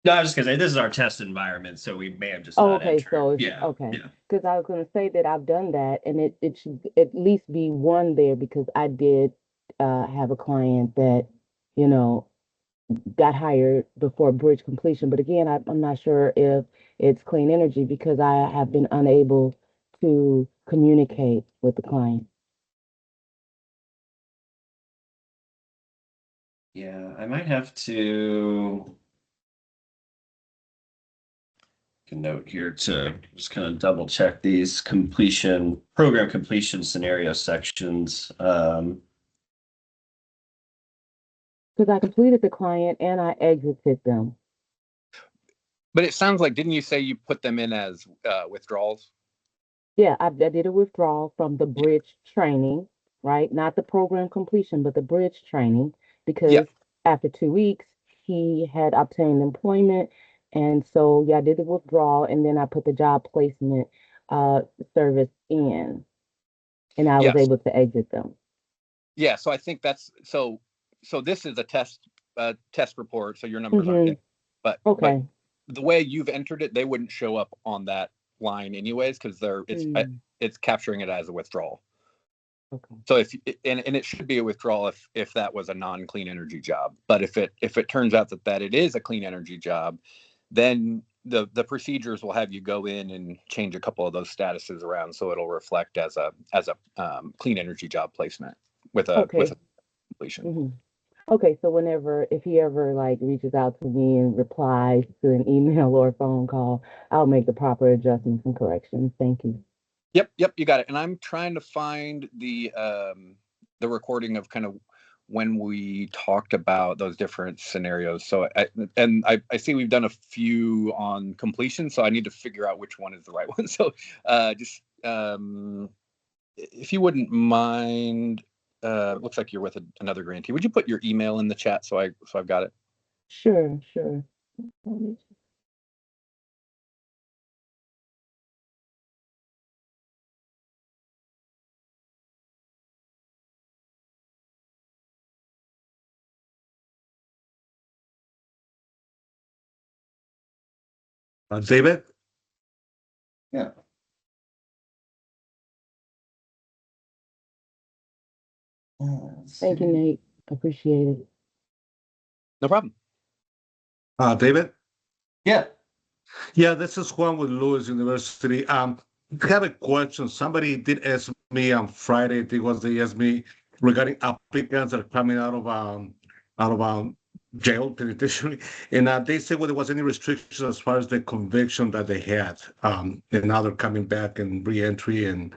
no, I was just gonna say this is our test environment, so we may have just Oh, not okay. So entered. it's Yeah. okay. Yeah. Because I was going to say that I've done that, and it should at least be one there because I did have a client that, you know, got hired before bridge completion. But again, I'm not sure if it's clean energy because I have been unable to communicate with the client. Yeah, I might have to make a note here to just kind of double check these program completion scenario sections. Because I completed the client and I exited them. But it sounds like, didn't you say you put them in as withdrawals? Yeah, I did a withdrawal from the bridge training, right? Not the program completion, but the bridge training, Yeah. because after 2 weeks, he had obtained employment. And so, yeah, I did the withdrawal and then I put the job placement service in and I was Yes. able to exit them. Yeah. So I think that's so this is a test report. So your numbers aren't in, but Okay. the way you've entered it, they wouldn't show up on that line anyways, because it's capturing it as a withdrawal. Okay. So and it should be a withdrawal if that was a non-clean energy job. But if it turns out that it is a clean energy job, then the procedures will have you go in and change a couple of those statuses around so it'll reflect as a clean energy job placement with a completion. Mm-hmm. Okay, so if he ever like reaches out to me and replies to an email or a phone call, I'll make the proper adjustments and corrections. Thank you. Yep, you got it. And I'm trying to find the recording of kind of when we talked about those different scenarios. So I see we've done a few on completion, so I need to figure out which one is the right one. So just if you wouldn't mind, looks like you're with another grantee. Would you put your email in the chat so I've got it? Sure. David? Yeah. Thank you, Nate. Appreciate it. No problem. David? Yeah. Yeah, this is Juan with Lewis University. I have a question. Somebody did ask me on Friday, I think they asked me regarding applicants that are coming out of jail penitentiary, and they said whether there was any restrictions as far as the conviction that they had, and now they're coming back and re-entry and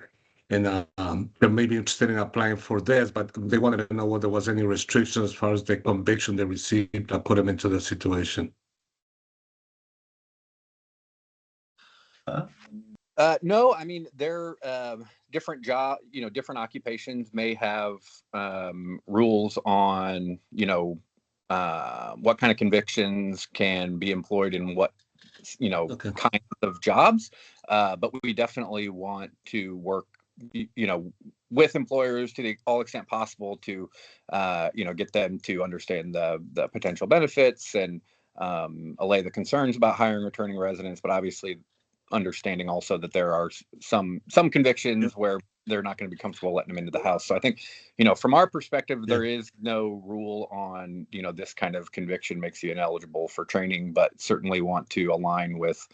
they may be interested in applying for this, but they wanted to know whether there was any restrictions as far as the conviction they received that put them into the situation. No, I mean, they're different different occupations may have rules on, what kind of convictions can be employed in what, kinds of jobs. But we definitely want to work, with employers to the all extent possible to, get them to understand the potential benefits and allay the concerns about hiring returning residents. But obviously, understanding also that there are some convictions where they're not going to be comfortable letting them into the house. So I think, from our perspective, there is no rule on, this kind of conviction makes you ineligible for training, but certainly want to align with,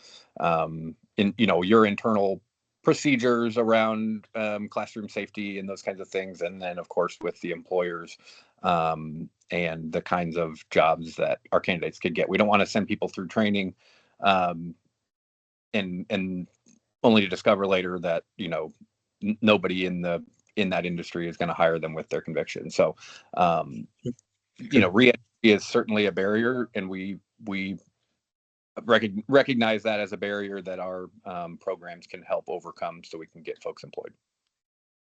your internal procedures around classroom safety and those kinds of things. And then, of course, with the employers and the kinds of jobs that our candidates could get. We don't want to send people through training and only to discover later that nobody in that industry is going to hire them with their conviction. So re-entry is certainly a barrier, and we recognize that as a barrier that our programs can help overcome so we can get folks employed.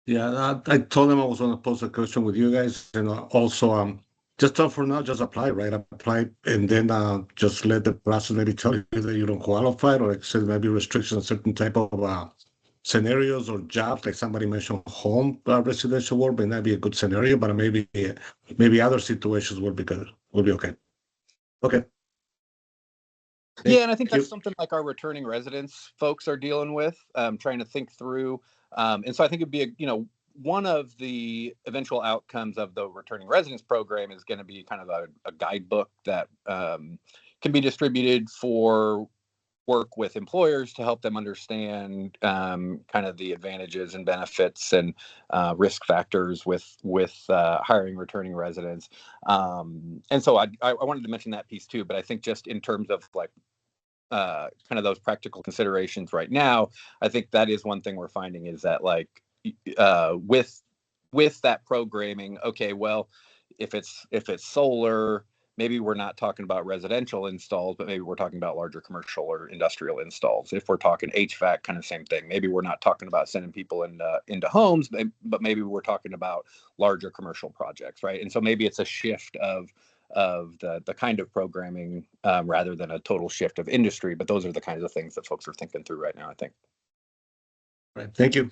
Yeah, I told them I was going to post a question with you guys, and also just for now, just apply, right? Apply, and then just let the process maybe tell you that you don't qualify, or like said, maybe restrictions on certain type of scenarios or jobs. Like somebody mentioned, home residential work may not be a good scenario, but maybe other situations will be good. Will be okay. Okay. Yeah, and I think that's something like our returning residents folks are dealing with, trying to think through. And so I think it'd be one of the eventual outcomes of the returning residents program is going to be kind of a guidebook that can be distributed for work with employers to help them understand kind of the advantages and benefits and risk factors with hiring returning residents. And so I wanted to mention that piece too, but I think just in terms of like kind of those practical considerations right now, I think that is one thing we're finding is that like with that programming, okay, well, if it's solar, maybe we're not talking about residential installs, but maybe we're talking about larger commercial or industrial installs. If we're talking HVAC, kind of same thing. Maybe we're not talking about sending people into homes, but maybe we're talking about larger commercial projects, right? And so maybe it's a shift of the kind of programming rather than a total shift of industry. But those are the kinds of things that folks are thinking through right now, I think. Right. Thank you.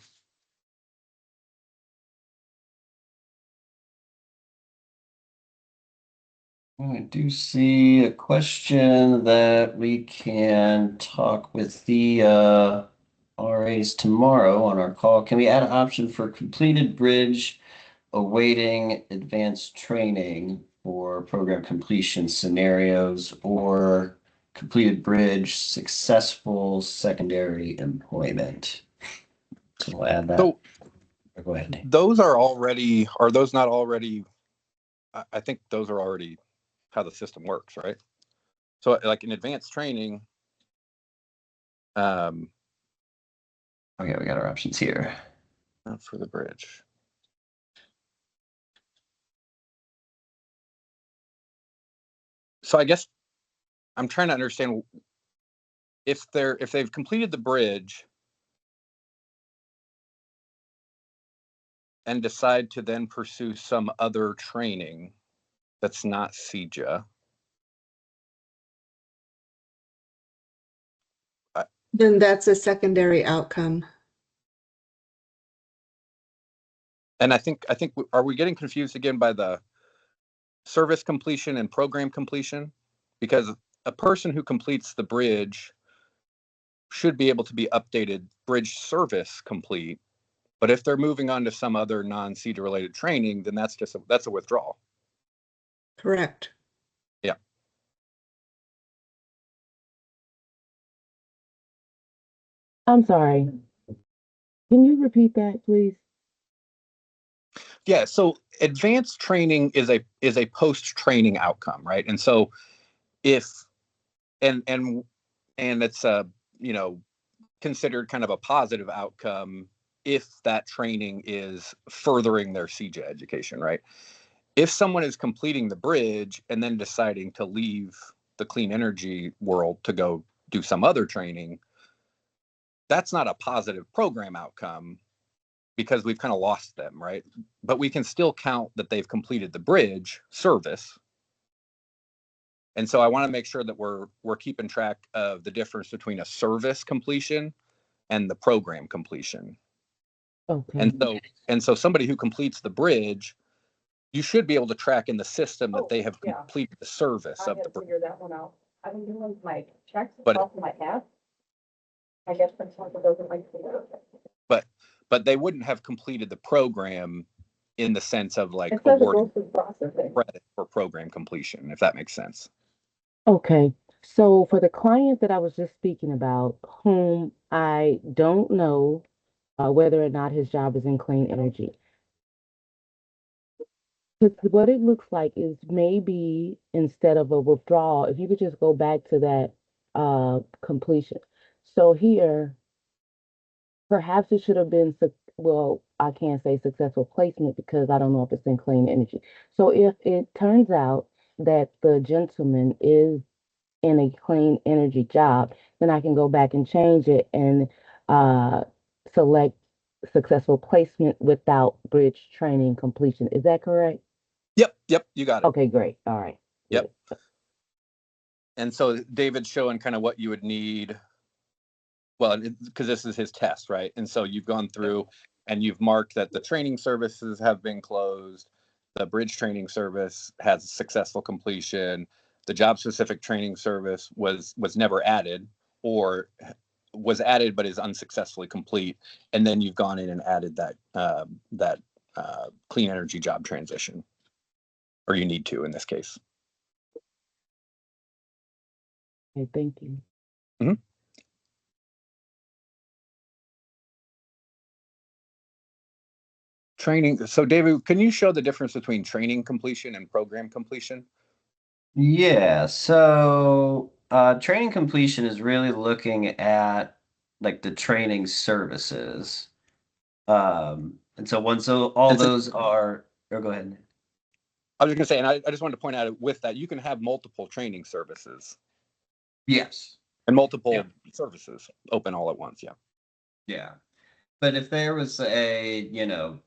I do see a question that we can talk with the RAs tomorrow on our call. Can we add an option for completed bridge awaiting advanced training for program completion scenarios or completed bridge successful secondary employment? So we'll add that. So go ahead, Dave. those are already, are those not already, I think those are already how the system works, right? So like in advanced training, Okay, we got our options here. for the bridge. So I guess I'm trying to understand if they've completed the bridge and decide to then pursue some other training that's not CEJA. Then that's a secondary outcome. And I think are we getting confused again by the service completion and program completion? Because a person who completes the bridge should be able to be updated bridge service complete. But if they're moving on to some other non-CEJA related training, then that's a withdrawal. Correct. Yeah. I'm sorry. Can you repeat that, please? Yeah. So advanced training is a post-training outcome, right? And so if and it's considered kind of a positive outcome if that training is furthering their CEJA education, right? If someone is completing the bridge and then deciding to leave the clean energy world to go do some other training, that's not a positive program outcome because we've kind of lost them, right? But we can still count that they've completed the bridge service. And so I want to make sure that we're keeping track of the difference between a service completion and the program completion. Okay. And so somebody who completes the bridge, you should be able to track in the system that they have completed the service of the bridge. Figure that one out. I've been doing my checks But- off my app. I guess that's one of those that might be. But they wouldn't have completed the program in the sense of like It says it awarding goes through processing. credit for program completion, if that makes sense. Okay. So for the client that I was just speaking about, whom I don't know whether or not his job is in clean energy. Because what it looks like is maybe instead of a withdrawal, if you could just go back to that completion. So here, perhaps it should have been, well, I can't say successful placement because I don't know if it's in clean energy. So if it turns out that the gentleman is in a clean energy job, then I can go back and change it and select successful placement without bridge training completion. Is that correct? Yep, you got it. Okay, great. All right. Yep. Good. And so David's showing kind of what you would need. Well, because this is his test, right? And so you've gone through and you've marked that the training services have been closed. The bridge training service has successful completion. The job specific training service was never added or was added but is unsuccessfully complete. And then you've gone in and added that clean energy job transition, or you need to in this case. Okay, thank you. Mm-hmm. Training. So David, can you show the difference between training completion and program completion? Yeah, so training completion is really looking at like the training services. And so once all those are, or go ahead. I was just gonna say, and I just wanted to point out with that, you can have multiple training services Yes. and multiple services open all at once. Yeah. Yeah. But if there was a,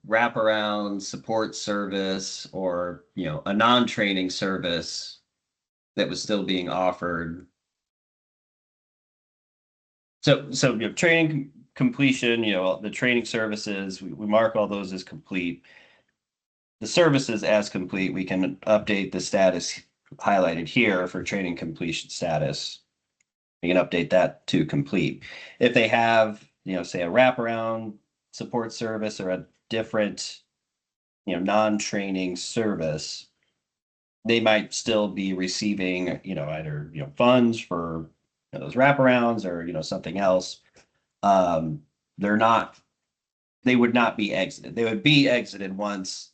wraparound support service or, a non-training service that was still being offered. So training completion, the training services, we mark all those as complete. The services as complete, we can update the status highlighted here for training completion status. You can update that to complete. If they have, say a wraparound support service or a different, non-training service, they might still be receiving, either, funds for those wraparounds or, something else. They would not be exited. They would be exited once,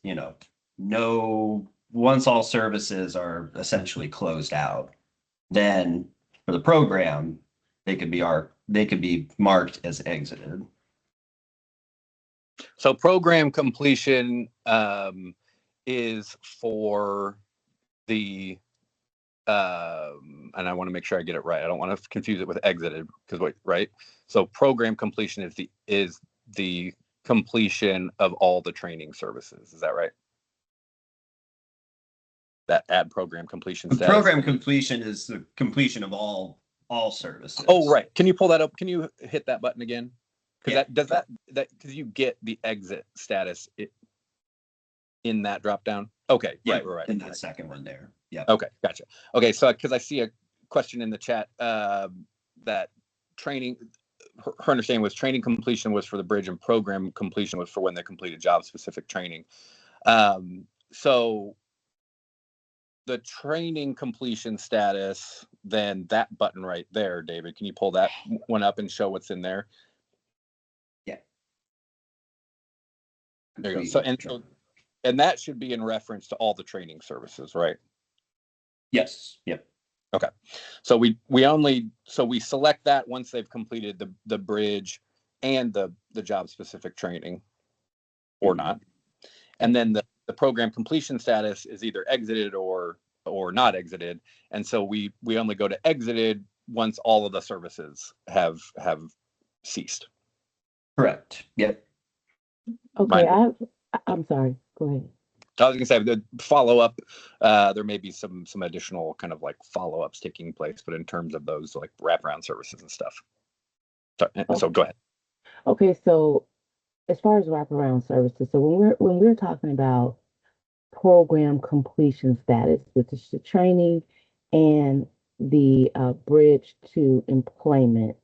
once all services are essentially closed out. Then for the program, they could be marked as exited. So program completion is for the and I want to make sure I get it right. I don't want to confuse it with exited because right. So program completion is the completion of all the training services. Is that right? That add program completion status. Program completion is the completion of all services. Oh, right. Can you pull that up? Can you hit that button again? Because Yeah. because you get the exit status in that drop down. Okay, Yeah, right. In that second one there. Yeah. Okay, gotcha. Okay, so because I see a question in the chat that training, her understanding was training completion was for the bridge and program completion was for when they completed job specific training. So the training completion status, then that button right there, David, can you pull that one up and show what's in there? Yeah. There you go. And that should be in reference to all the training services, right? Yes. Yep. Okay. So we select that once they've completed the bridge and the job specific training or not. And then the program completion status is either exited or not exited. And so we only go to exited once all of the services have ceased. Correct. Yep. Okay, I'm sorry. Go ahead. I was gonna say the follow up. There may be some additional kind of like follow ups taking place, but in terms of those like wraparound services and stuff. So go ahead. Okay, so as far as wraparound services, so when we're talking about program completion status, which is the training and the bridge to employment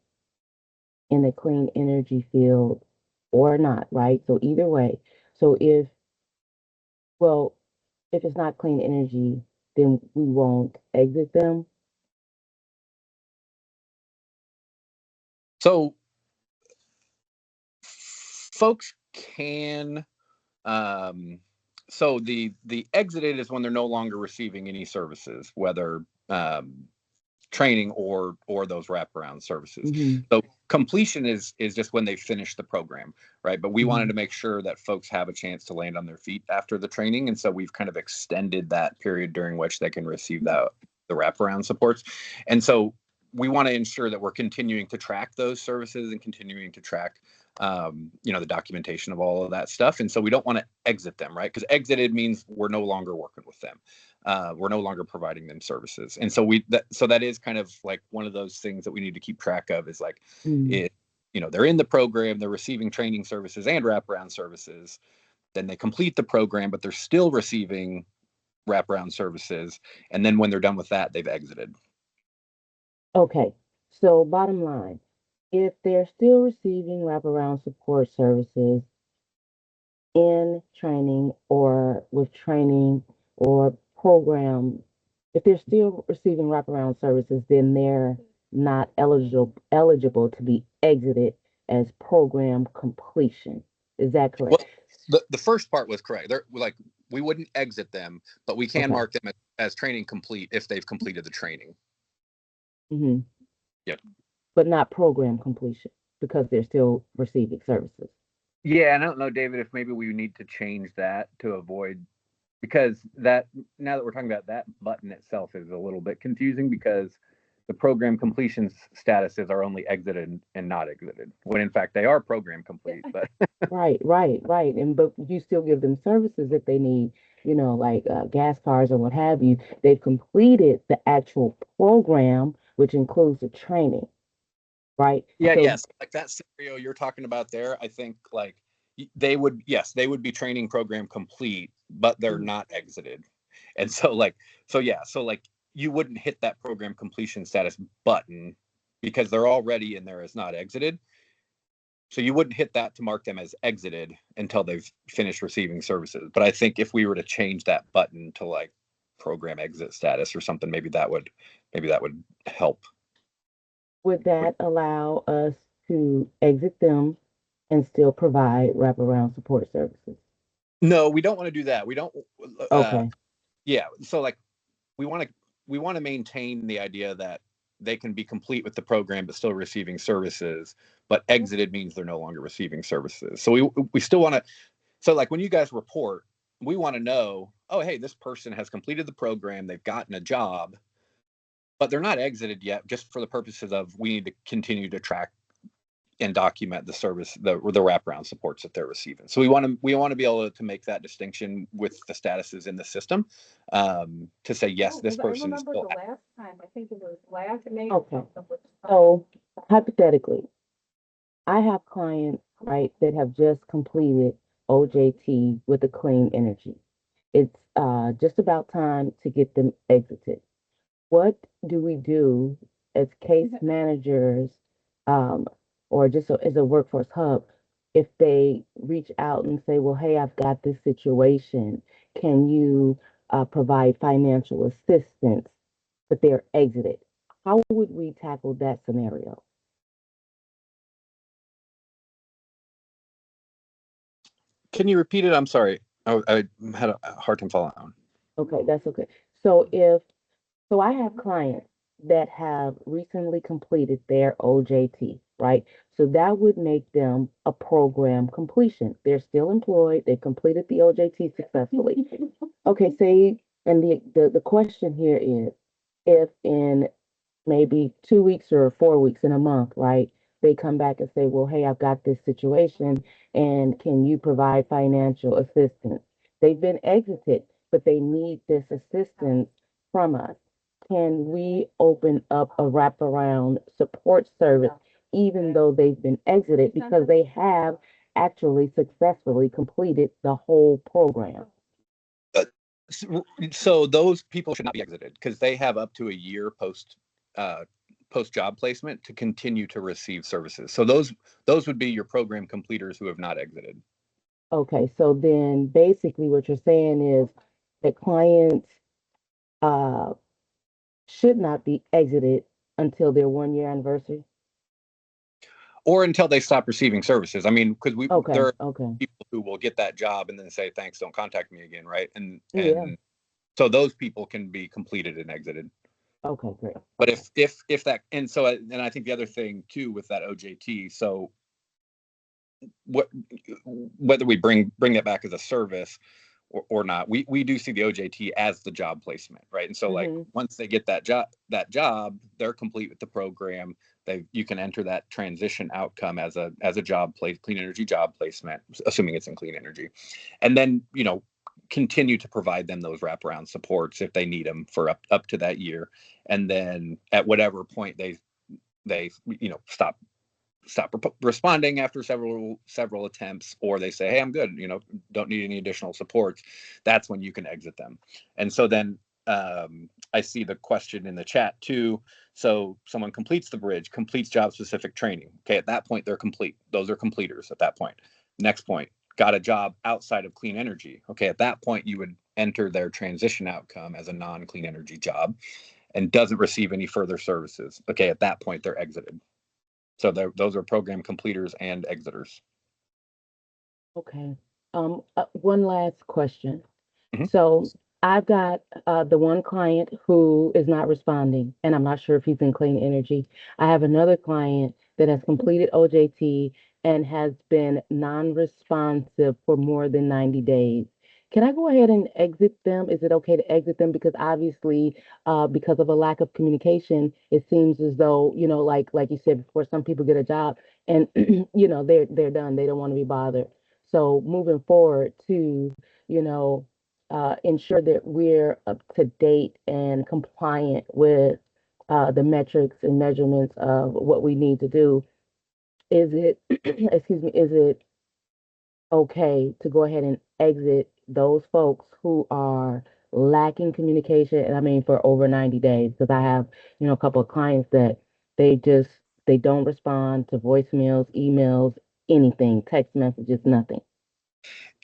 in the clean energy field or not, right? So either way. So if it's not clean energy, then we won't exit them. So folks can so the exited is when they're no longer receiving any services, whether training or those wraparound services. Mm-hmm. So completion is just when they finish the program, right? But we Mm-hmm. wanted to make sure that folks have a chance to land on their feet after the training, and so we've kind of extended that period during which they can receive the wraparound supports. And so we want to ensure that we're continuing to track those services and continuing to track the documentation of all of that stuff. And so we don't want to exit them, right? Because exited means we're no longer working with them. We're no longer providing them services. And so that is kind of like one of those things that we need to keep track of is like, they're in the program, they're receiving training services and wraparound services. Then they complete the program, but they're still receiving wraparound services. And then when they're done with that, they've exited. Okay, so bottom line, if they're still receiving wraparound support services in training or with training or program, if they're still receiving wraparound services, then they're not eligible to be exited as program completion. Is that correct? Well, the first part was correct. They're like, we wouldn't exit them, but we can mark them as training complete if they've completed the training. Mm-hmm. Yep. But not program completion because they're still receiving services. Yeah, and I don't know, David, if maybe we need to change that to avoid, because that now that we're talking about that button itself is a little bit confusing because the program completion statuses are only exited and not exited, when in fact they are program complete. But Right. But you still give them services if they need, like gas cards or what have you. They've completed the actual program, which includes the training, right? Yeah, So, yes. Like that scenario you're talking about there, I think they would be training program complete, but they're not exited. And so like, so yeah, so like you wouldn't hit that program completion status button because they're already in there as not exited. So you wouldn't hit that to mark them as exited until they've finished receiving services. But I think if we were to change that button to like program exit status or something, maybe that would help. Would that allow us to exit them and still provide wraparound support services? No, we don't want to do that. We don't. Okay. Yeah. So like, we want to maintain the idea that they can be complete with the program but still receiving services. But exited means they're no longer receiving services. So we still want to. So like when you guys report, we want to know, oh hey, this person has completed the program, they've gotten a job, but they're not exited yet. Just for the purposes of we need to continue to track and document the service, the wraparound supports that they're receiving. So we want to be able to make that distinction with the statuses in the system, to say yes, this person is still. The last time, I think it was last May. Okay. So hypothetically, I have clients, right, that have just completed OJT with a clean energy. It's just about time to get them exited. What do we do as case managers, um, or just as a workforce hub, if they reach out and say, well, hey, I've got this situation. Can you provide financial assistance? But they're exited. How would we tackle that scenario? Can you repeat it? I'm sorry. I had a hard time following. Okay, that's okay. So I have clients that have recently completed their OJT, right? So that would make them a program completion. They're still employed, they completed the OJT successfully. Okay, say, and the question here is if in maybe 2 weeks or 4 weeks in a month, right? They come back and say, well, hey, I've got this situation and can you provide financial assistance? They've been exited, but they need this assistance from us. Can we open up a wraparound support service even though they've been exited because they have actually successfully completed the whole program? So those people should not be exited because they have up to a year post job placement to continue to receive services. So those would be your program completers who have not exited. Okay, so then basically what you're saying is that clients uh should not be exited until their 1 year anniversary. Or until they stop receiving services. I mean, because there are Okay. people who will get that job and then say, thanks, don't contact me again, right? And Yeah. so those people can be completed and exited. Okay, great. But Okay. if that, and so, and I think the other thing too with that OJT, so whether we bring that back as a service or not, we do see the OJT as the job placement, right? And so like once they get that job, they're complete with the program. You can enter that transition outcome as a clean energy job placement, assuming it's in clean energy, and then continue to provide them those wraparound supports if they need them for up to that year, and then at whatever point they stop responding after several attempts, or they say, hey, I'm good, don't need any additional supports, that's when you can exit them. And so then I see the question in the chat too. So someone completes the bridge, completes job specific training. Okay, at that point they're complete. Those are completers at that point. Next point, got a job outside of clean energy. Okay, at that point you would enter their transition outcome as a non-clean energy job and doesn't receive any further services. Okay, at that point they're exited. So those are program completers and exiters. Okay. One last question. Mhm. So I've got the one client who is not responding, and I'm not sure if he's in clean energy. I have another client that has completed OJT and has been non-responsive for more than 90 days. Can I go ahead and exit them? Is it okay to exit them? Because obviously, because of a lack of communication, it seems as though, like you said before, some people get a job and they're done. They don't want to be bothered. So moving forward to, you know, ensure that we're up to date and compliant with the metrics and measurements of what we need to do. Is it, excuse me, is it okay to go ahead and exit those folks who are lacking communication, and I mean for over 90 days, because I have, a couple of clients that they don't respond to voicemails, emails, anything, text messages, nothing.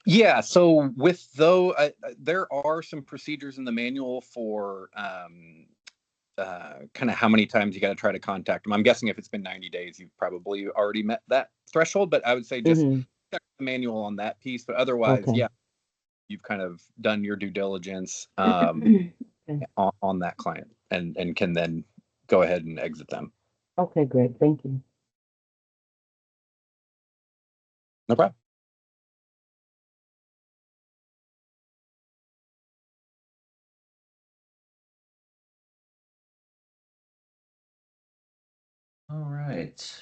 Yeah, so with though there are some procedures in the manual for kind of how many times you got to try to contact them. I'm guessing if it's been 90 days, you've probably already met that threshold, but I would say just check the manual on that piece. But otherwise, Okay. yeah, you've kind of done your due diligence Okay. on that client and can then go ahead and exit them. Okay, great. Thank you. No problem. All right.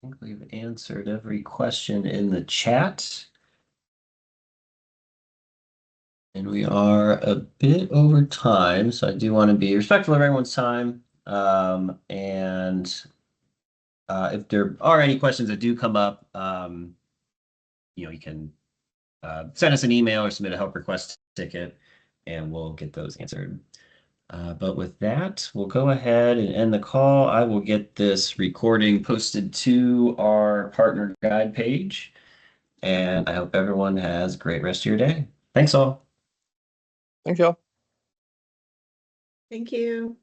I think we've answered every question in the chat. And we are a bit over time, so I do want to be respectful of everyone's time. If there are any questions that do come up, you can send us an email or submit a help request ticket, and we'll get those answered. But with that, we'll go ahead and end the call. I will get this recording posted to our partner guide page, and I hope everyone has a great rest of your day. Thanks all. Thanks, y'all. Thank you.